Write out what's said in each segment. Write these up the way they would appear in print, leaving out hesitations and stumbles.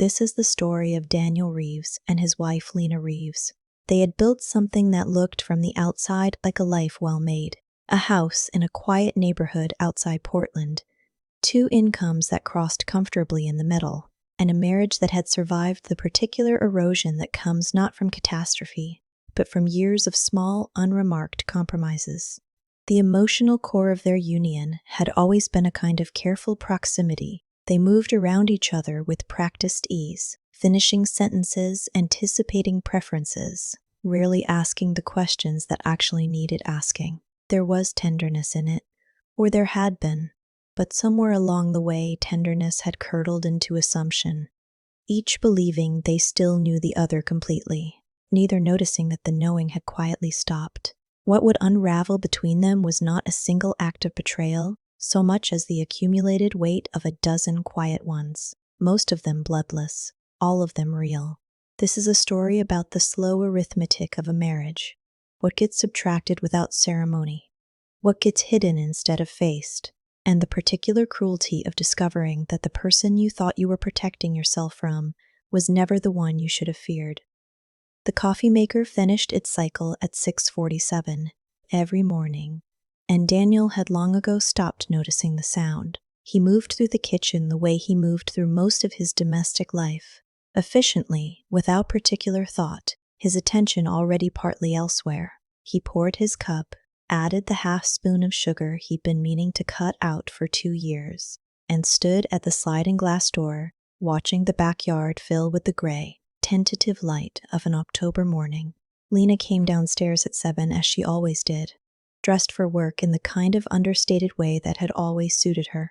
This is the story of Daniel Reeves and his wife Lena Reeves. They had built something that looked from the outside like a life well made. A house in a quiet neighborhood outside Portland, 2 incomes that crossed comfortably in the middle, and a marriage that had survived the particular erosion that comes not from catastrophe, but from years of small, unremarked compromises. The emotional core of their union had always been a kind of careful proximity. They moved around each other with practiced ease, finishing sentences, anticipating preferences, rarely asking the questions that actually needed asking. There was tenderness in it, or there had been, but somewhere along the way tenderness had curdled into assumption, each believing they still knew the other completely, neither noticing that the knowing had quietly stopped. What would unravel between them was not a single act of betrayal, so much as the accumulated weight of a dozen quiet ones, most of them bloodless, all of them real. This is a story about the slow arithmetic of a marriage. What gets subtracted without ceremony, what gets hidden instead of faced, and the particular cruelty of discovering that the person you thought you were protecting yourself from was never the one you should have feared. The coffee maker finished its cycle at 6:47 every morning, and Daniel had long ago stopped noticing the sound. He moved through the kitchen the way he moved through most of his domestic life, efficiently, without particular thought, his attention already partly elsewhere. He poured his cup, added the half-spoon of sugar he'd been meaning to cut out for 2 years, and stood at the sliding glass door, watching the backyard fill with the gray, tentative light of an October morning. Lena came downstairs at 7 as she always did, dressed for work in the kind of understated way that had always suited her.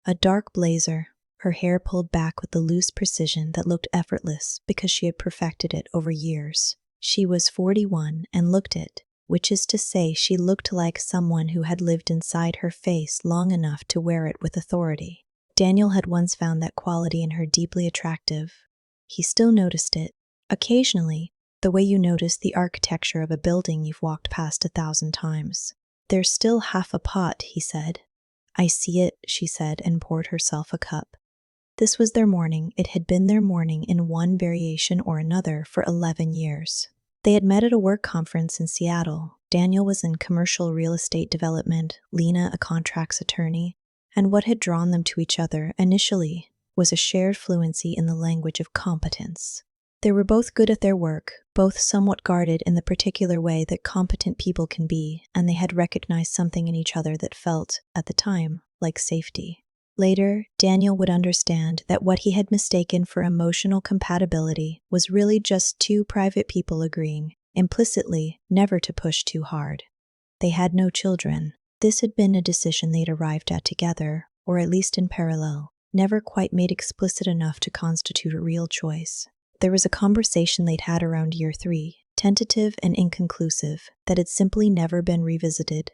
A dark blazer, her hair pulled back with the loose precision that looked effortless because she had perfected it over years. She was 41 and looked it, which is to say she looked like someone who had lived inside her face long enough to wear it with authority. Daniel had once found that quality in her deeply attractive. He still noticed it, occasionally, the way you notice the architecture of a building you've walked past 1,000 times. "There's still half a pot," he said. "I see it," she said, and poured herself a cup. This was their morning. It had been their morning in one variation or another for 11 years. They had met at a work conference in Seattle. Daniel was in commercial real estate development, Lena a contracts attorney, and what had drawn them to each other initially was a shared fluency in the language of competence. They were both good at their work, both somewhat guarded in the particular way that competent people can be, and they had recognized something in each other that felt, at the time, like safety. Later, Daniel would understand that what he had mistaken for emotional compatibility was really just 2 private people agreeing, implicitly, never to push too hard. They had no children. This had been a decision they'd arrived at together, or at least in parallel, never quite made explicit enough to constitute a real choice. There was a conversation they'd had around year 3, tentative and inconclusive, that had simply never been revisited.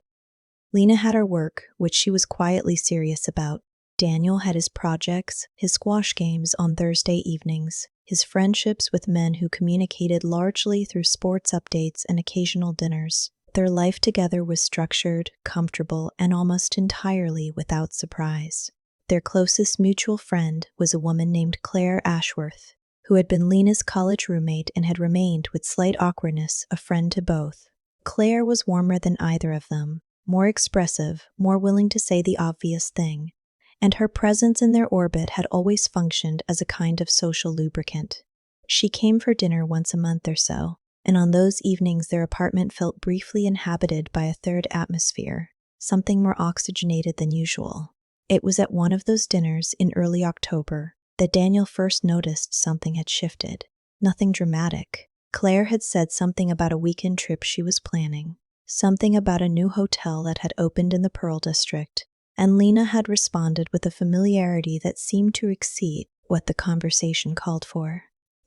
Lena had her work, which she was quietly serious about. Daniel had his projects, his squash games on Thursday evenings, his friendships with men who communicated largely through sports updates and occasional dinners. Their life together was structured, comfortable, and almost entirely without surprise. Their closest mutual friend was a woman named Claire Ashworth, who had been Lena's college roommate and had remained, with slight awkwardness, a friend to both. Claire was warmer than either of them, more expressive, more willing to say the obvious thing, and her presence in their orbit had always functioned as a kind of social lubricant. She came for dinner once a month or so, and on those evenings their apartment felt briefly inhabited by a third atmosphere, something more oxygenated than usual. It was at one of those dinners in early October that Daniel first noticed something had shifted. Nothing dramatic. Claire had said something about a weekend trip she was planning, something about a new hotel that had opened in the Pearl District, and Lena had responded with a familiarity that seemed to exceed what the conversation called for.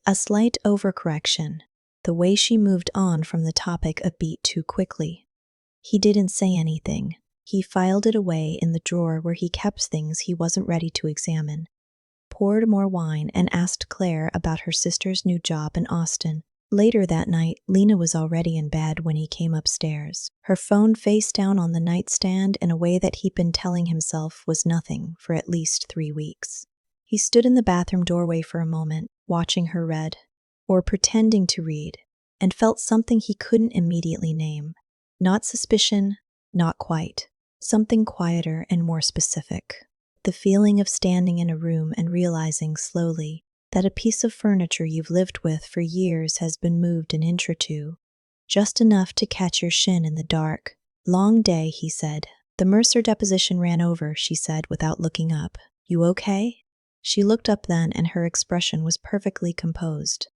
A slight overcorrection, the way she moved on from the topic a beat too quickly. He didn't say anything. He filed it away in the drawer where he kept things he wasn't ready to examine, poured more wine, and asked Claire about her sister's new job in Austin. Later that night, Lena was already in bed when he came upstairs, her phone face down on the nightstand in a way that he'd been telling himself was nothing for at least 3 weeks. He stood in the bathroom doorway for a moment, watching her read, or pretending to read, and felt something he couldn't immediately name. Not suspicion, not quite. Something quieter and more specific. The feeling of standing in a room and realizing slowly that a piece of furniture you've lived with for years has been moved an inch or two, just enough to catch your shin in the dark. Long day, he said. The Mercer deposition ran over, she said without looking up. You okay? She looked up then, and her expression was perfectly composed.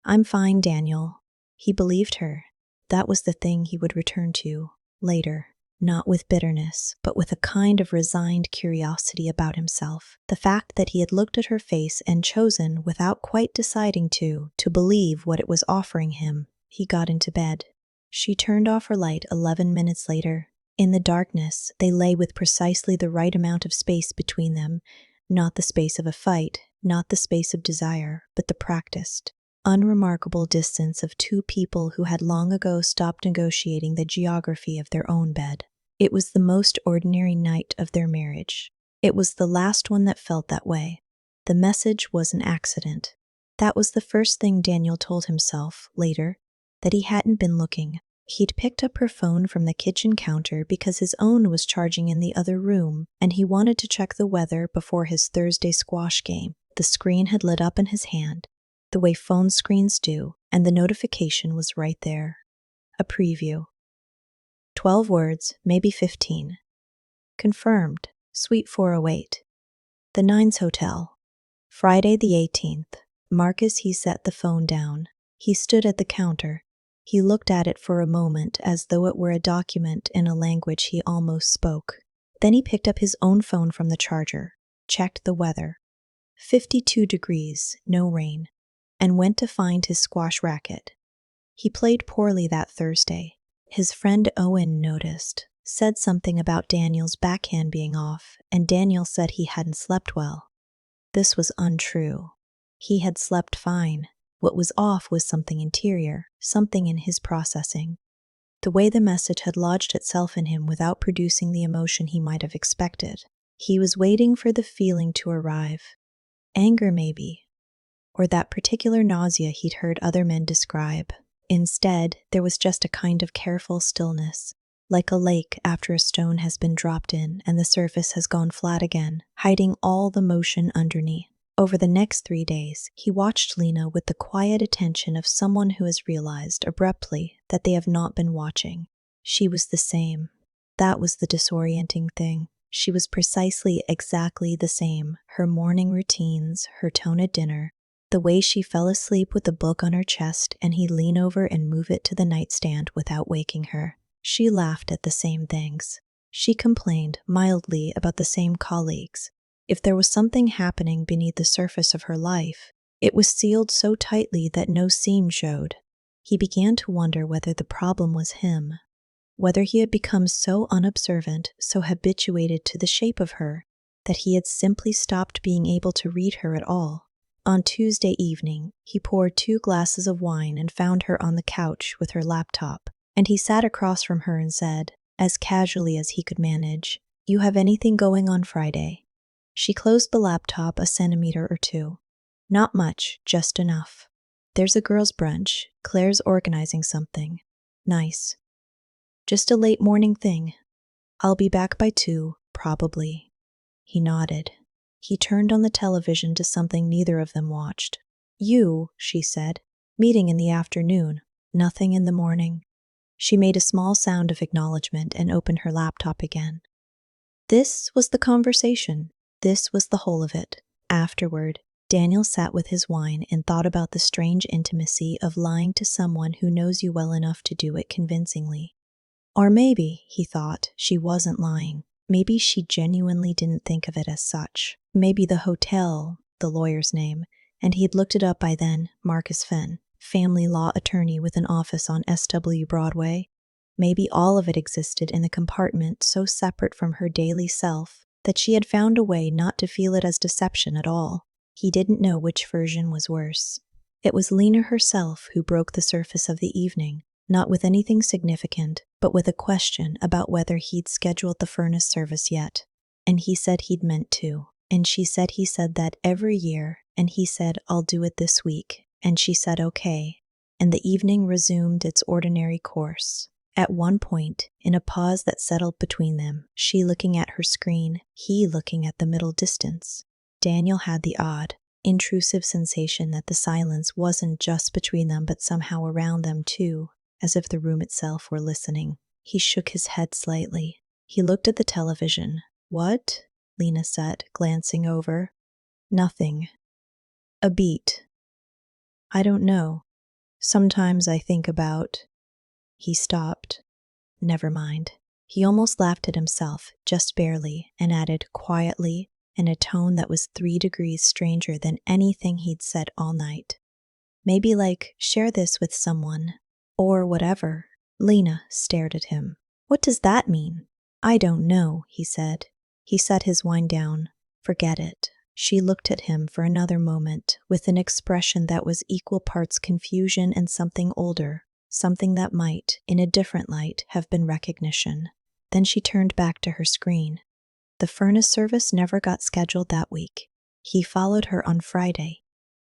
I'm fine, Daniel. He believed her. That was the thing he would return to later. Not with bitterness, but with a kind of resigned curiosity about himself. The fact that he had looked at her face and chosen, without quite deciding to believe what it was offering him. He got into bed. She turned off her light 11 minutes later. In the darkness, they lay with precisely the right amount of space between them, not the space of a fight, not the space of desire, but the practiced, unremarkable distance of two people who had long ago stopped negotiating the geography of their own bed. It was the most ordinary night of their marriage. It was the last one that felt that way. The message was an accident. That was the first thing Daniel told himself, later, that he hadn't been looking. He'd picked up her phone from the kitchen counter because his own was charging in the other room, and he wanted to check the weather before his Thursday squash game. The screen had lit up in his hand, the way phone screens do, and the notification was right there. A preview. 12 words, maybe 15. Confirmed. Suite 408. The Nines Hotel. Friday the 18th. Marcus, he set the phone down. He stood at the counter. He looked at it for a moment as though it were a document in a language he almost spoke. Then he picked up his own phone from the charger, checked the weather. 52 degrees, no rain, and went to find his squash racket. He played poorly that Thursday. His friend Owen noticed, said something about Daniel's backhand being off, and Daniel said he hadn't slept well. This was untrue. He had slept fine. What was off was something interior, something in his processing. The way the message had lodged itself in him without producing the emotion he might have expected. He was waiting for the feeling to arrive. Anger, maybe, or that particular nausea he'd heard other men describe. Instead, there was just a kind of careful stillness, like a lake after a stone has been dropped in and the surface has gone flat again, hiding all the motion underneath. Over the next 3 days, he watched Lena with the quiet attention of someone who has realized abruptly that they have not been watching. She was the same. That was the disorienting thing. She was precisely exactly the same. Her morning routines, her tone at dinner, the way she fell asleep with a book on her chest and he'd lean over and move it to the nightstand without waking her. She laughed at the same things. She complained mildly about the same colleagues. If there was something happening beneath the surface of her life, it was sealed so tightly that no seam showed. He began to wonder whether the problem was him, whether he had become so unobservant, so habituated to the shape of her, that he had simply stopped being able to read her at all. On Tuesday evening, he poured 2 glasses of wine and found her on the couch with her laptop, and he sat across from her and said, as casually as he could manage, "You have anything going on Friday?" She closed the laptop a centimeter or 2. Not much, just enough. There's a girls' brunch. Claire's organizing something. Nice. Just a late morning thing. I'll be back by 2, probably. He nodded. He turned on the television to something neither of them watched. You, she said. Meeting in the afternoon. Nothing in the morning. She made a small sound of acknowledgement and opened her laptop again. This was the conversation. This was the whole of it. Afterward, Daniel sat with his wine and thought about the strange intimacy of lying to someone who knows you well enough to do it convincingly. Or maybe, he thought, she wasn't lying. Maybe she genuinely didn't think of it as such. Maybe the hotel, the lawyer's name, and he'd looked it up by then, Marcus Fenn, family law attorney with an office on SW Broadway. Maybe all of it existed in a compartment so separate from her daily self that she had found a way not to feel it as deception at all. He didn't know which version was worse. It was Lena herself who broke the surface of the evening, not with anything significant, but with a question about whether he'd scheduled the furnace service yet. And he said he'd meant to. And she said he said that every year, and he said, I'll do it this week. And she said, okay. And the evening resumed its ordinary course. At one point, in a pause that settled between them, she looking at her screen, he looking at the middle distance, Daniel had the odd, intrusive sensation that the silence wasn't just between them but somehow around them too, as if the room itself were listening. He shook his head slightly. He looked at the television. What? Lena said, glancing over. Nothing. A beat. I don't know. Sometimes I think about... He stopped. Never mind. He almost laughed at himself, just barely, and added quietly, in a tone that was 3 degrees stranger than anything he'd said all night. Maybe like, share this with someone. Or whatever. Lena stared at him. What does that mean? I don't know, he said. He set his wine down. Forget it. She looked at him for another moment, with an expression that was equal parts confusion and something older, something that might, in a different light, have been recognition. Then she turned back to her screen. The furnace service never got scheduled that week. He followed her on Friday.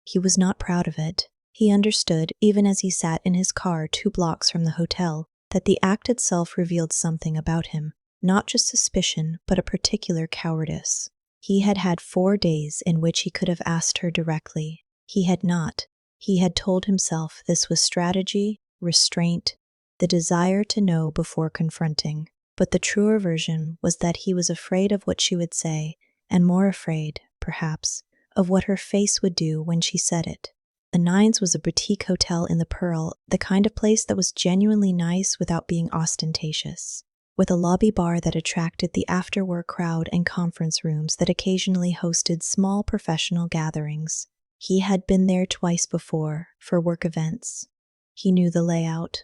He was not proud of it. He understood, even as he sat in his car 2 blocks from the hotel, that the act itself revealed something about him, not just suspicion, but a particular cowardice. He had had 4 days in which he could have asked her directly. He had not. He had told himself this was strategy, restraint, the desire to know before confronting. But the truer version was that he was afraid of what she would say, and more afraid, perhaps, of what her face would do when she said it. The Nines was a boutique hotel in the Pearl, the kind of place that was genuinely nice without being ostentatious, with a lobby bar that attracted the after-work crowd and conference rooms that occasionally hosted small professional gatherings. He had been there twice before, for work events. He knew the layout.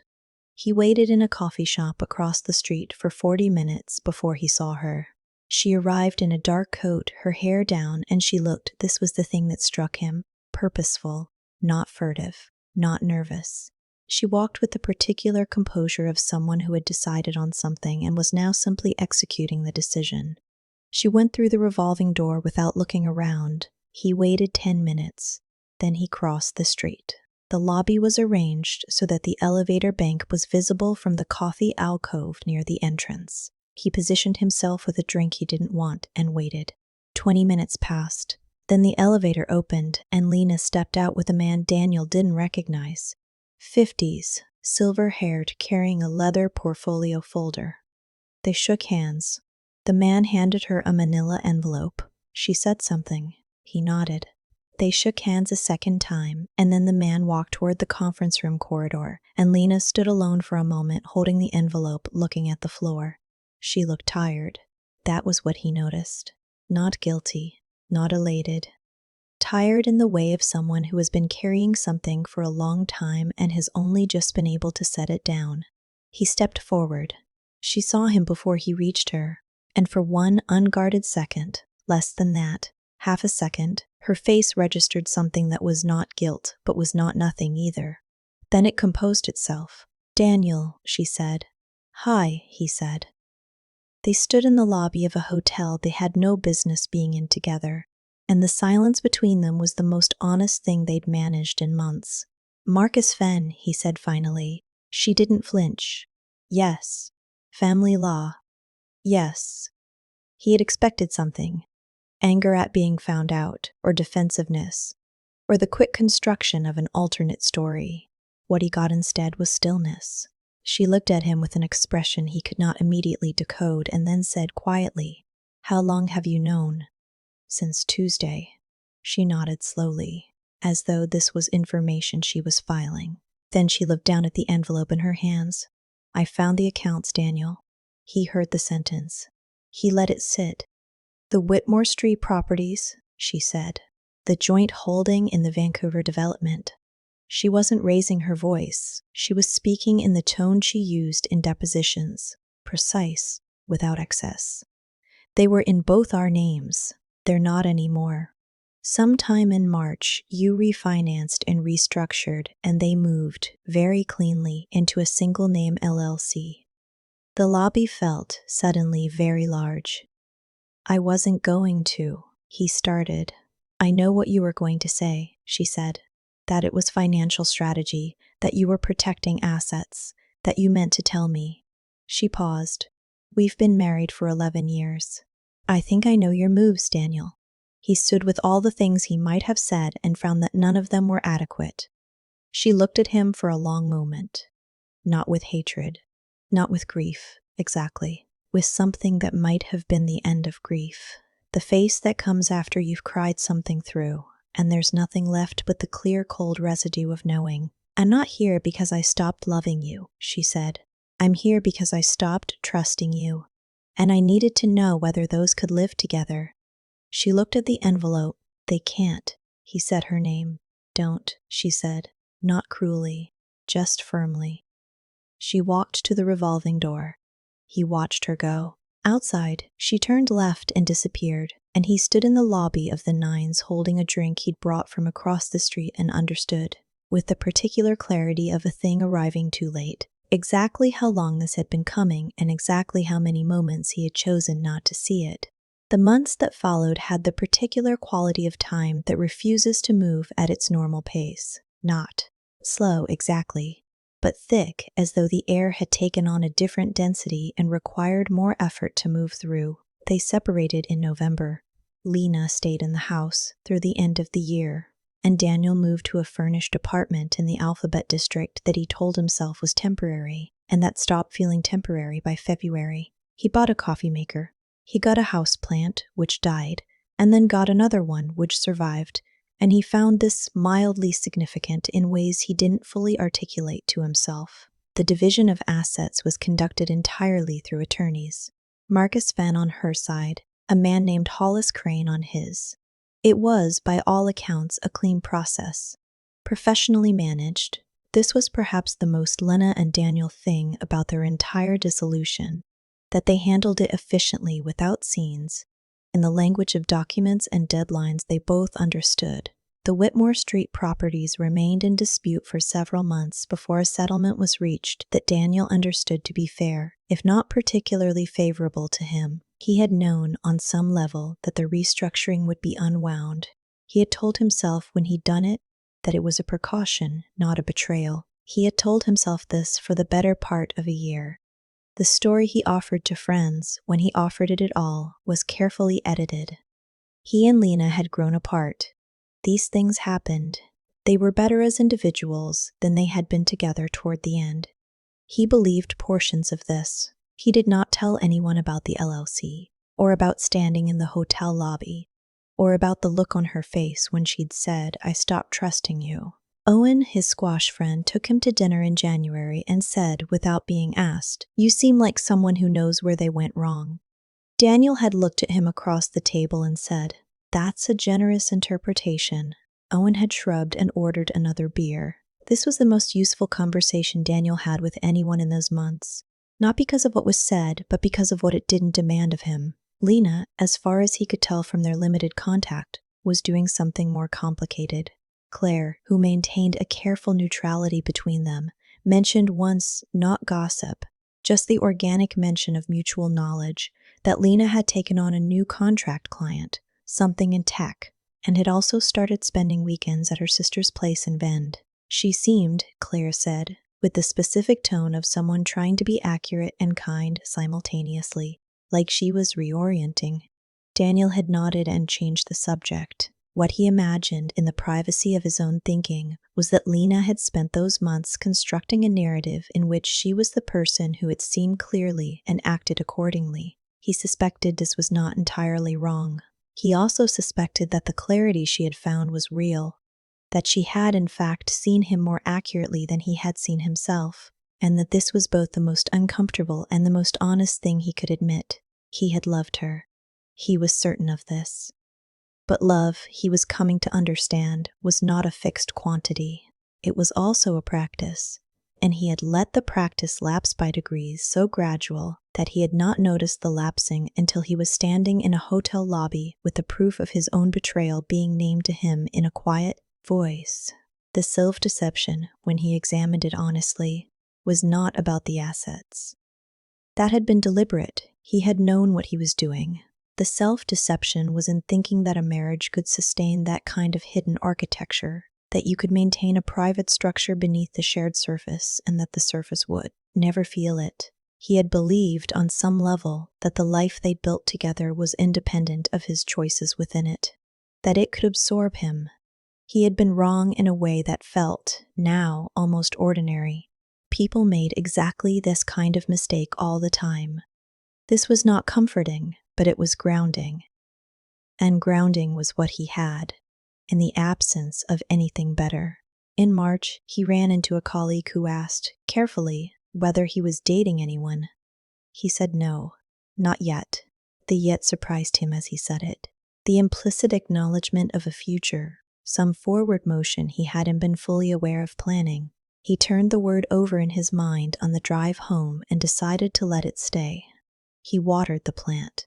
He waited in a coffee shop across the street for 40 minutes before he saw her. She arrived in a dark coat, her hair down, and she looked, this was the thing that struck him, purposeful, not furtive, not nervous. She walked with the particular composure of someone who had decided on something and was now simply executing the decision. She went through the revolving door without looking around. He waited 10 minutes. Then he crossed the street. The lobby was arranged so that the elevator bank was visible from the coffee alcove near the entrance. He positioned himself with a drink he didn't want and waited. 20 minutes passed. Then the elevator opened and Lena stepped out with a man Daniel didn't recognize. 50s, silver-haired, carrying a leather portfolio folder. They shook hands. The man handed her a manila envelope. She said something. He nodded. They shook hands a second time, and then the man walked toward the conference room corridor, and Lena stood alone for a moment holding the envelope, looking at the floor. She looked tired. That was what he noticed. Not guilty, not elated. Tired in the way of someone who has been carrying something for a long time and has only just been able to set it down. He stepped forward. She saw him before he reached her, and for one unguarded second, less than that, half a second, her face registered something that was not guilt, but was not nothing either. Then it composed itself. "Daniel," she said. "Hi," he said. They stood in the lobby of a hotel they had no business being in together, and the silence between them was the most honest thing they'd managed in months. "Marcus Fenn," he said finally. She didn't flinch. "Yes." "Family law." "Yes." He had expected something. Anger at being found out, or defensiveness, or the quick construction of an alternate story. What he got instead was stillness. She looked at him with an expression he could not immediately decode and then said quietly, "How long have you known?" "Since Tuesday." She nodded slowly, as though this was information she was filing. Then she looked down at the envelope in her hands. "I found the accounts, Daniel." He heard the sentence. He let it sit. "The Whitmore Street properties," she said. "The joint holding in the Vancouver development." She wasn't raising her voice. She was speaking in the tone she used in depositions, precise, without excess. "They were in both our names. They're not anymore. Sometime in March, you refinanced and restructured, and they moved, very cleanly, into a single-name LLC. The lobby felt, suddenly, very large. "I wasn't going to," He started. I know what you were going to say, she said. That it was financial strategy, that you were protecting assets, that you meant to tell me. She paused. We've been married for 11 years. I think I know your moves, Daniel. He stood with all the things he might have said and found that none of them were adequate. She looked at him for a long moment. Not with hatred. Not with grief, exactly. With something that might have been the end of grief. The face that comes after you've cried something through, and there's nothing left but the clear, cold residue of knowing. I'm not here because I stopped loving you, she said. I'm here because I stopped trusting you. And I needed to know whether those could live together. She looked at the envelope. They can't. He said her name. Don't, she said. Not cruelly, just firmly. She walked to the revolving door. He watched her go. Outside, she turned left and disappeared, and he stood in the lobby of the Nines holding a drink he'd brought from across the street and understood, with the particular clarity of a thing arriving too late, exactly how long this had been coming and exactly how many moments he had chosen not to see it. The months that followed had the particular quality of time that refuses to move at its normal pace. Not slow exactly, but thick, as though the air had taken on a different density and required more effort to move through. They separated in November. Lena stayed in the house through the end of the year, and Daniel moved to a furnished apartment in the Alphabet District that he told himself was temporary, and that stopped feeling temporary by February. He bought a coffee maker. He got a house plant, which died, and then got another one, which survived, and he found this mildly significant in ways he didn't fully articulate to himself. The division of assets was conducted entirely through attorneys. Marcus Fenn on her side, a man named Hollis Crane on his. It was, by all accounts, a clean process. Professionally managed, this was perhaps the most Lena and Daniel thing about their entire dissolution, that they handled it efficiently without scenes, in the language of documents and deadlines they both understood. The Whitmore Street properties remained in dispute for several months before a settlement was reached that Daniel understood to be fair, if not particularly favorable to him. He had known, on some level, that the restructuring would be unwound. He had told himself when he'd done it that it was a precaution, not a betrayal. He had told himself this for the better part of a year. The story he offered to friends, when he offered it at all, was carefully edited. He and Lena had grown apart. These things happened. They were better as individuals than they had been together toward the end. He believed portions of this. He did not tell anyone about the LLC, or about standing in the hotel lobby, or about the look on her face when she'd said, "I stopped trusting you." Owen, his squash friend, took him to dinner in January and said, without being asked, "You seem like someone who knows where they went wrong." Daniel had looked at him across the table and said, "That's a generous interpretation." Owen had shrugged and ordered another beer. This was the most useful conversation Daniel had with anyone in those months, not because of what was said, but because of what it didn't demand of him. Lena, as far as he could tell from their limited contact, was doing something more complicated. Claire, who maintained a careful neutrality between them, mentioned once, not gossip, just the organic mention of mutual knowledge, that Lena had taken on a new contract client, something in tech, and had also started spending weekends at her sister's place in Bend. She seemed, Claire said, with the specific tone of someone trying to be accurate and kind simultaneously, like she was reorienting. Daniel had nodded and changed the subject. What he imagined in the privacy of his own thinking was that Lena had spent those months constructing a narrative in which she was the person who had seen clearly and acted accordingly. He suspected this was not entirely wrong. He also suspected that the clarity she had found was real, that she had in fact seen him more accurately than he had seen himself, and that this was both the most uncomfortable and the most honest thing he could admit. He had loved her. He was certain of this. But love, he was coming to understand, was not a fixed quantity. It was also a practice, and he had let the practice lapse by degrees so gradual that he had not noticed the lapsing until he was standing in a hotel lobby with the proof of his own betrayal being named to him in a quiet voice. The self-deception, when he examined it honestly, was not about the assets. That had been deliberate. He had known what he was doing. The self-deception was in thinking that a marriage could sustain that kind of hidden architecture, that you could maintain a private structure beneath the shared surface and that the surface would never feel it. He had believed on some level that the life they'd built together was independent of his choices within it, that it could absorb him. He had been wrong in a way that felt, now, almost ordinary. People made exactly this kind of mistake all the time. This was not comforting, but it was grounding. And grounding was what he had, in the absence of anything better. In March, he ran into a colleague who asked, carefully, whether he was dating anyone. He said no, not yet. The yet surprised him as he said it. The implicit acknowledgement of a future, some forward motion he hadn't been fully aware of planning. He turned the word over in his mind on the drive home and decided to let it stay. He watered the plant.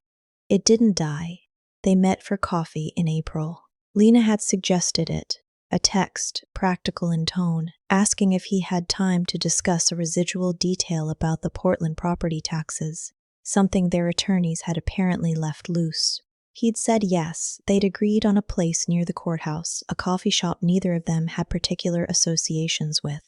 It didn't die. They met for coffee in April. Lena had suggested it, a text, practical in tone, asking if he had time to discuss a residual detail about the Portland property taxes, something their attorneys had apparently left loose. He'd said yes. They'd agreed on a place near the courthouse, a coffee shop neither of them had particular associations with.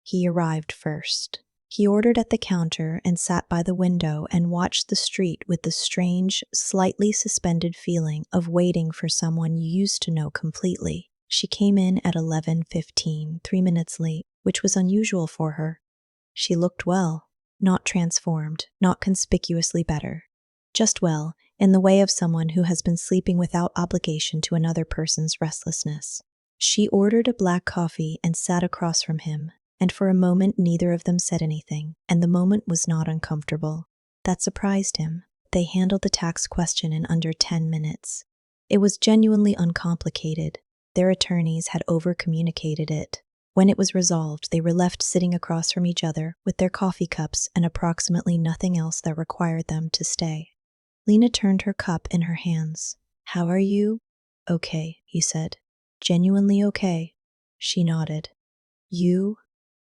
He arrived first. He ordered at the counter and sat by the window and watched the street with the strange, slightly suspended feeling of waiting for someone you used to know completely. She came in at 11:15, 3 minutes late, which was unusual for her. She looked well, not transformed, not conspicuously better. Just well, in the way of someone who has been sleeping without obligation to another person's restlessness. She ordered a black coffee and sat across from him, and for a moment neither of them said anything, and the moment was not uncomfortable. That surprised him. They handled the tax question in under 10 minutes. It was genuinely uncomplicated. Their attorneys had over-communicated it. When it was resolved, they were left sitting across from each other with their coffee cups and approximately nothing else that required them to stay. Lena turned her cup in her hands. "How are you?" "Okay," he said. "Genuinely okay." She nodded. "You?"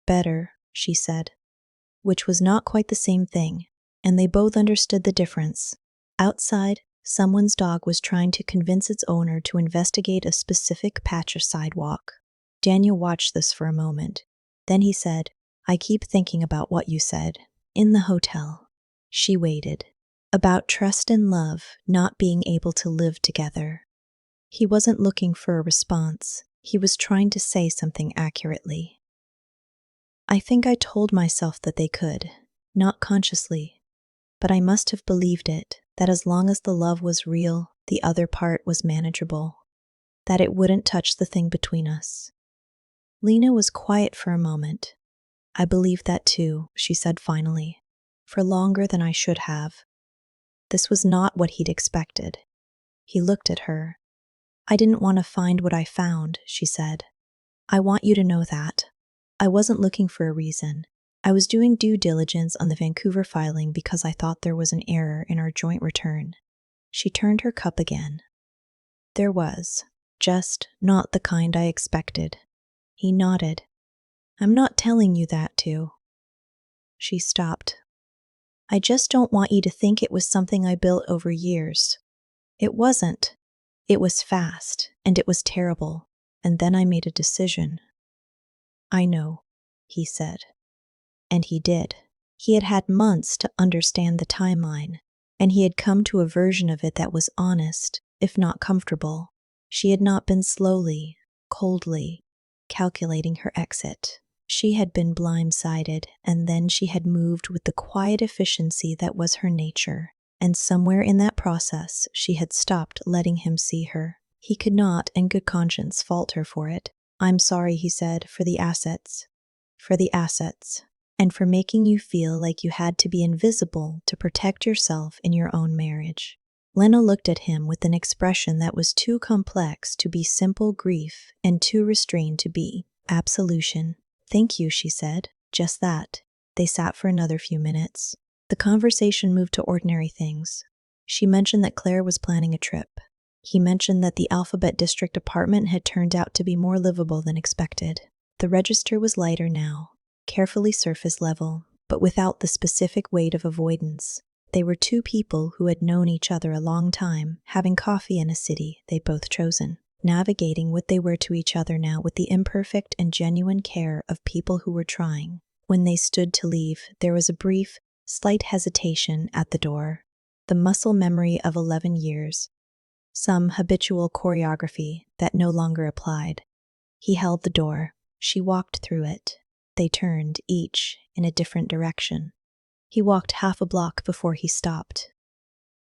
"Better," she said. Which was not quite the same thing, and they both understood the difference. Outside, someone's dog was trying to convince its owner to investigate a specific patch of sidewalk. Daniel watched this for a moment. Then he said, "I keep thinking about what you said. In the hotel." She waited. About trust and love not being able to live together. He wasn't looking for a response. He was trying to say something accurately. "I think I told myself that they could, not consciously, but I must have believed it, that as long as the love was real, the other part was manageable, that it wouldn't touch the thing between us." Lena was quiet for a moment. "I believed that too," she said finally, "for longer than I should have." This was not what he'd expected. He looked at her. "I didn't want to find what I found," she said. "I want you to know that. I wasn't looking for a reason. I was doing due diligence on the Vancouver filing because I thought there was an error in our joint return." She turned her cup again. "There was, just not the kind I expected." He nodded. "I'm not telling you that to." She stopped. "I just don't want you to think it was something I built over years. It wasn't. It was fast, and it was terrible, and then I made a decision." "I know," he said. And he did. He had had months to understand the timeline, and he had come to a version of it that was honest, if not comfortable. She had not been slowly, coldly, calculating her exit. She had been blindsided, and then she had moved with the quiet efficiency that was her nature. And somewhere in that process, she had stopped letting him see her. He could not, in good conscience, fault her for it. "I'm sorry," he said, "for the assets. For the assets. And for making you feel like you had to be invisible to protect yourself in your own marriage." Lena looked at him with an expression that was too complex to be simple grief and too restrained to be absolution. "Thank you," she said. "Just that." They sat for another few minutes. The conversation moved to ordinary things. She mentioned that Claire was planning a trip. He mentioned that the Alphabet District apartment had turned out to be more livable than expected. The register was lighter now, carefully surface level, but without the specific weight of avoidance. They were two people who had known each other a long time, having coffee in a city they'd both chosen, navigating what they were to each other now with the imperfect and genuine care of people who were trying. When they stood to leave, there was a brief, slight hesitation at the door, the muscle memory of 11 years, some habitual choreography that no longer applied. He held the door. She walked through it. They turned, each in a different direction. He walked half a block before he stopped.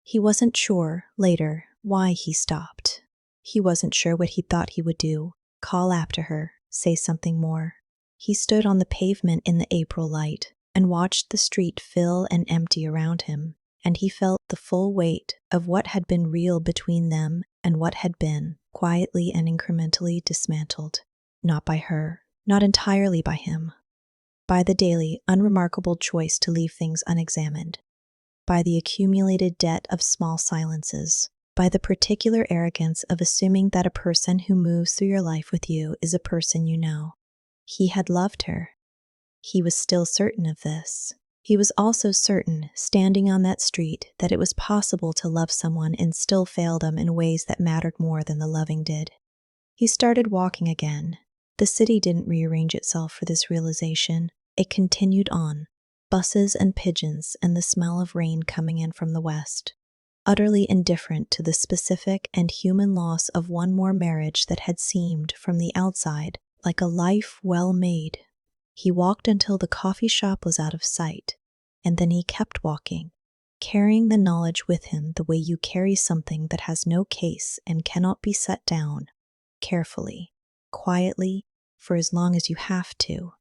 He wasn't sure, later, why he stopped. He wasn't sure what he thought he would do, call after her, say something more. He stood on the pavement in the April light and watched the street fill and empty around him, and he felt the full weight of what had been real between them and what had been, quietly and incrementally dismantled. Not by her, not entirely by him. By the daily, unremarkable choice to leave things unexamined. By the accumulated debt of small silences. By the particular arrogance of assuming that a person who moves through your life with you is a person you know. He had loved her. He was still certain of this. He was also certain, standing on that street, that it was possible to love someone and still fail them in ways that mattered more than the loving did. He started walking again. The city didn't rearrange itself for this realization. It continued on, buses and pigeons and the smell of rain coming in from the west, utterly indifferent to the specific and human loss of one more marriage that had seemed, from the outside, like a life well made. He walked until the coffee shop was out of sight, and then he kept walking, carrying the knowledge with him the way you carry something that has no case and cannot be set down, carefully, quietly, for as long as you have to.